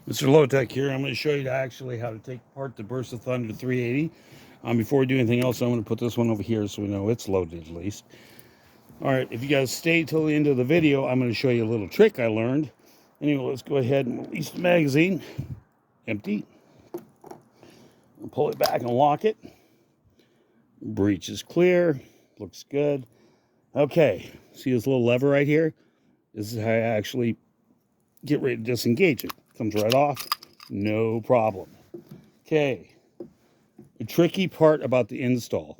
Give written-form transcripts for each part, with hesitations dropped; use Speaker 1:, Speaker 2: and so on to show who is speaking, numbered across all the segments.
Speaker 1: Mr. Lowtech here. I'm going to show you actually how to take apart the Bersa Thunder 380. Before we do anything else, I'm going to put this one over here so we know it's loaded at least. All right, if you guys stay till the end of the video, I'm going to show you a little trick I learned. Anyway, let's go ahead and release the magazine. Empty. I'll pull it back and lock it. Breech is clear. Looks good. Okay, see this little lever right here? This is how I actually get ready to disengage it. Comes right off, no problem. Okay, the tricky part about the install.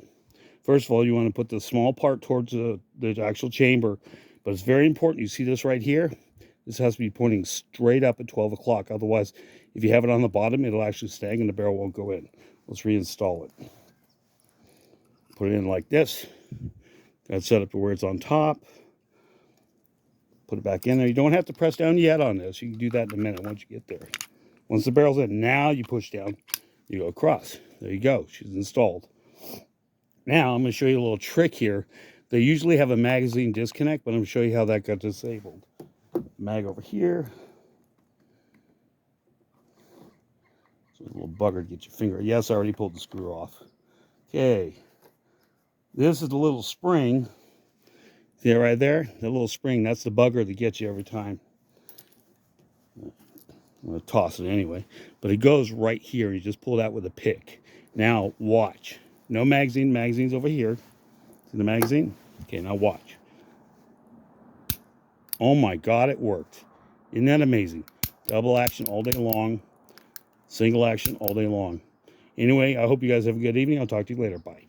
Speaker 1: First of all, you want to put the small part towards the actual chamber, but it's very important. You see this right here? This has to be pointing straight up at 12 o'clock. Otherwise, if you have it on the bottom, it'll actually stag and the barrel won't go in. Let's reinstall it. Put it in like this. Got it set up to where it's on top. Put it back in there. You don't have to press down yet on this. You can do that in a minute once you get there. Once the barrel's in, now you push down. You go across. There you go. She's installed. Now I'm going to show you a little trick here. They usually have a magazine disconnect, but I'm going to show you how that got disabled. Mag over here. So a little bugger to get your finger. Yes, I already pulled the screw off. Okay. This is the little spring. See it right there? That little spring, that's the bugger that gets you every time. I'm going to toss it anyway. But it goes right here. You just pull it out with a pick. Now, watch. No magazine. Magazine's over here. See the magazine? Okay, now watch. Oh my God, it worked. Isn't that amazing? Double action all day long. Single action all day long. Anyway, I hope you guys have a good evening. I'll talk to you later. Bye.